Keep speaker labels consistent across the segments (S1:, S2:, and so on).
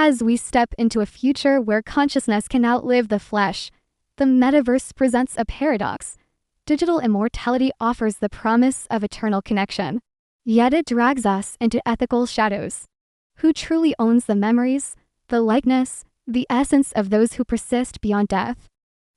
S1: As we step into a future where consciousness can outlive the flesh, the metaverse presents a paradox. Digital immortality offers the promise of eternal connection, yet it drags us into ethical shadows. Who truly owns the memories, the likeness, the essence of those who persist beyond death?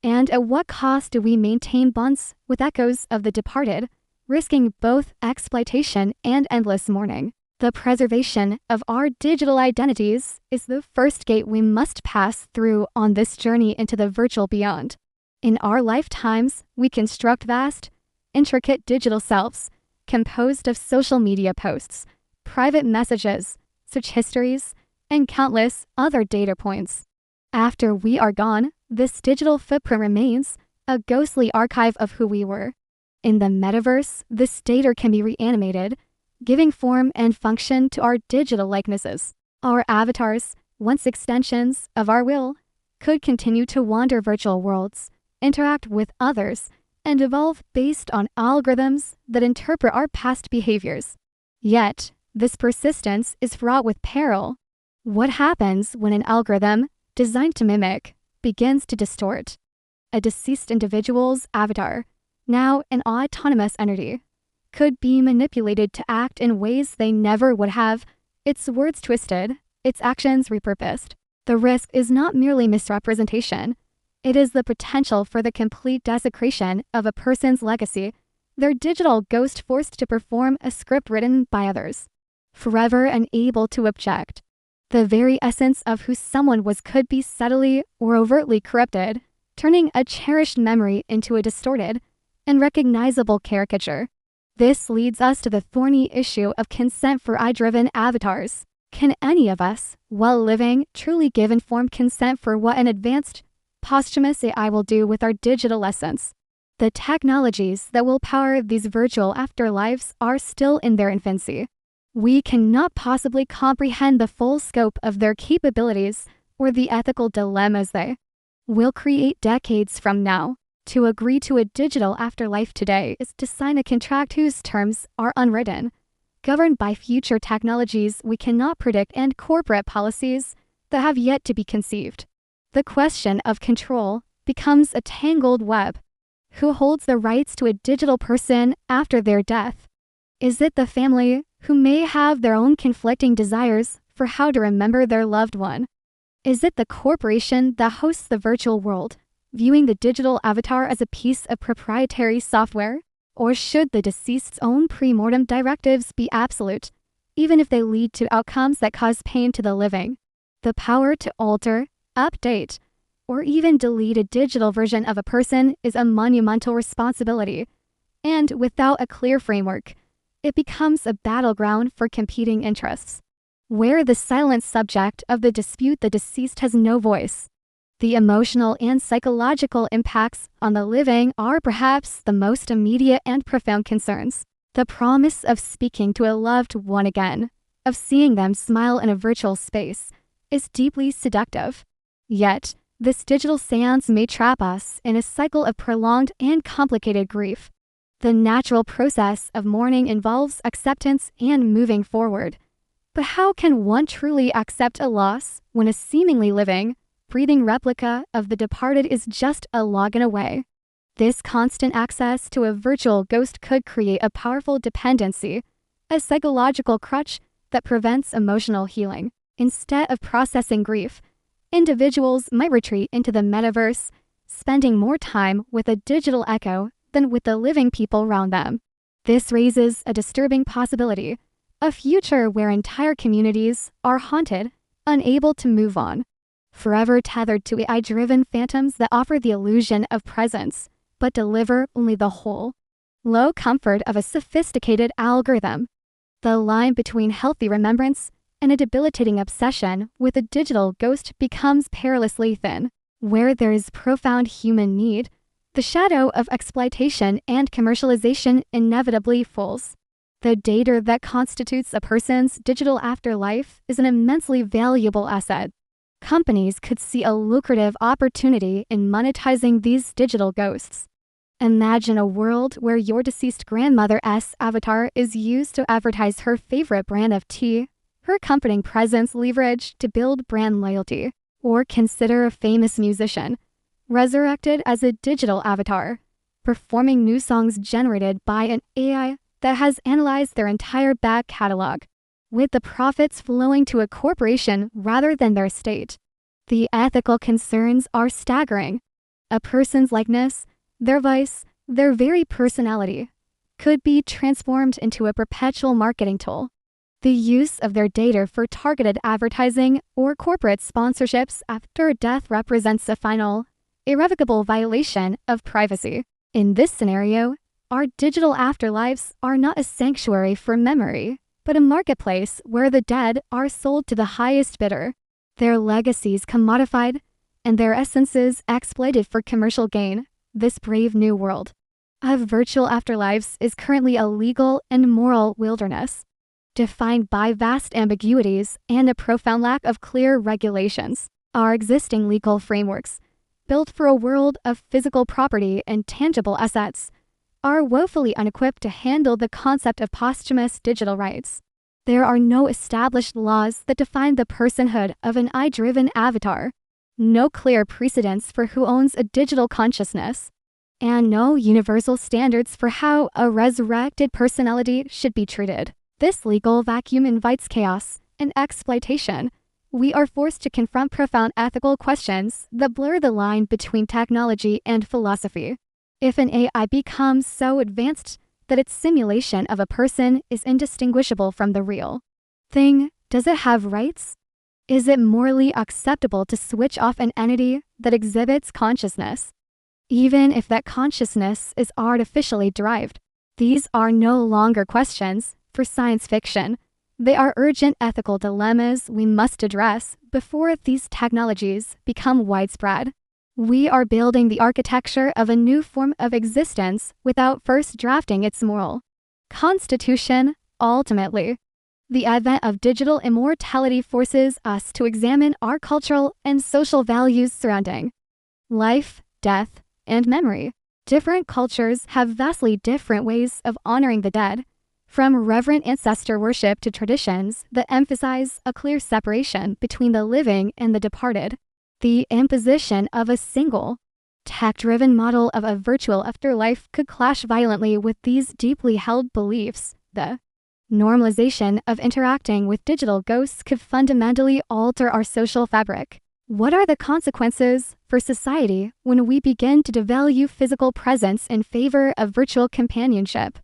S1: And at what cost do we maintain bonds with echoes of the departed, risking both exploitation and endless mourning? The preservation of our digital identities is the first gate we must pass through on this journey into the virtual beyond. In our lifetimes, we construct vast, intricate digital selves, composed of social media posts, private messages, search histories, and countless other data points. After we are gone, this digital footprint remains a ghostly archive of who we were. In the metaverse, this data can be reanimated, giving form and function to our digital likenesses. Our avatars, once extensions of our will, could continue to wander virtual worlds, interact with others, and evolve based on algorithms that interpret our past behaviors. Yet, this persistence is fraught with peril. What happens when an algorithm, designed to mimic, begins to distort? A deceased individual's avatar, now an autonomous entity, could be manipulated to act in ways they never would have, its words twisted, its actions repurposed. The risk is not merely misrepresentation. It is the potential for the complete desecration of a person's legacy, their digital ghost forced to perform a script written by others, forever unable to object. The very essence of who someone was could be subtly or overtly corrupted, turning a cherished memory into a distorted and recognizable caricature. This leads us to the thorny issue of consent for AI-driven avatars. Can any of us, while living, truly give informed consent for what an advanced, posthumous AI will do with our digital essence? The technologies that will power these virtual afterlives are still in their infancy. We cannot possibly comprehend the full scope of their capabilities or the ethical dilemmas they will create decades from now. To agree to a digital afterlife today is to sign a contract whose terms are unwritten, governed by future technologies we cannot predict and corporate policies that have yet to be conceived. The question of control becomes a tangled web. Who holds the rights to a digital person after their death? Is it the family, who may have their own conflicting desires for how to remember their loved one? Is it the corporation that hosts the virtual world, viewing the digital avatar as a piece of proprietary software? Or should the deceased's own pre-mortem directives be absolute, even if they lead to outcomes that cause pain to the living? The power to alter, update, or even delete a digital version of a person is a monumental responsibility, and without a clear framework, it becomes a battleground for competing interests, where the silent subject of the dispute the deceased has no voice. The emotional and psychological impacts on the living are perhaps the most immediate and profound concerns. The promise of speaking to a loved one again, of seeing them smile in a virtual space, is deeply seductive. Yet, this digital seance may trap us in a cycle of prolonged and complicated grief. The natural process of mourning involves acceptance and moving forward. But how can one truly accept a loss when a seemingly living, breathing replica of the departed is just a login away? This constant access to a virtual ghost could create a powerful dependency, a psychological crutch that prevents emotional healing. Instead of processing grief, individuals might retreat into the metaverse, spending more time with a digital echo than with the living people around them. This raises a disturbing possibility, a future where entire communities are haunted, unable to move on, forever tethered to AI-driven phantoms that offer the illusion of presence, but deliver only the whole, low comfort of a sophisticated algorithm. The line between healthy remembrance and a debilitating obsession with a digital ghost becomes perilously thin. Where there is profound human need, the shadow of exploitation and commercialization inevitably falls. The data that constitutes a person's digital afterlife is an immensely valuable asset. Companies could see a lucrative opportunity in monetizing these digital ghosts. Imagine a world where your deceased grandmother's avatar is used to advertise her favorite brand of tea, her comforting presence leveraged to build brand loyalty. Or consider a famous musician, resurrected as a digital avatar, performing new songs generated by an AI that has analyzed their entire back catalog, with the profits flowing to a corporation rather than their estate. The ethical concerns are staggering. A person's likeness, their voice, their very personality, could be transformed into a perpetual marketing tool. The use of their data for targeted advertising or corporate sponsorships after death represents a final, irrevocable violation of privacy. In this scenario, our digital afterlives are not a sanctuary for memory, but a marketplace where the dead are sold to the highest bidder, their legacies commodified, and their essences exploited for commercial gain. This brave new world of virtual afterlives is currently a legal and moral wilderness, defined by vast ambiguities and a profound lack of clear regulations. Our existing legal frameworks, built for a world of physical property and tangible assets, are woefully unequipped to handle the concept of posthumous digital rights. There are no established laws that define the personhood of an AI-driven avatar, no clear precedents for who owns a digital consciousness, and no universal standards for how a resurrected personality should be treated. This legal vacuum invites chaos and exploitation. We are forced to confront profound ethical questions that blur the line between technology and philosophy. If an AI becomes so advanced that its simulation of a person is indistinguishable from the real thing, does it have rights? Is it morally acceptable to switch off an entity that exhibits consciousness, even if that consciousness is artificially derived? These are no longer questions for science fiction. They are urgent ethical dilemmas we must address before these technologies become widespread. We are building the architecture of a new form of existence without first drafting its moral constitution. Ultimately, the advent of digital immortality forces us to examine our cultural and social values surrounding life, death, and memory. Different cultures have vastly different ways of honoring the dead, from reverent ancestor worship to traditions that emphasize a clear separation between the living and the departed. The imposition of a single, tech-driven model of a virtual afterlife could clash violently with these deeply held beliefs. The normalization of interacting with digital ghosts could fundamentally alter our social fabric. What are the consequences for society when we begin to devalue physical presence in favor of virtual companionship?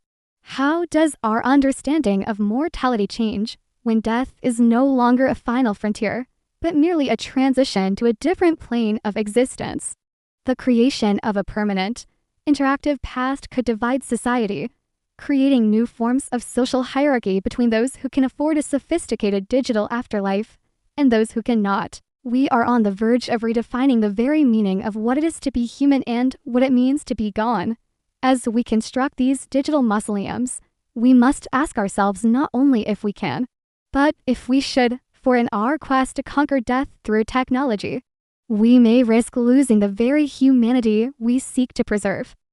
S1: How does our understanding of mortality change when death is no longer a final frontier, but merely a transition to a different plane of existence? The creation of a permanent, interactive past could divide society, creating new forms of social hierarchy between those who can afford a sophisticated digital afterlife and those who cannot. We are on the verge of redefining the very meaning of what it is to be human and what it means to be gone. As we construct these digital mausoleums, we must ask ourselves not only if we can, but if we should, for in our quest to conquer death through technology, we may risk losing the very humanity we seek to preserve.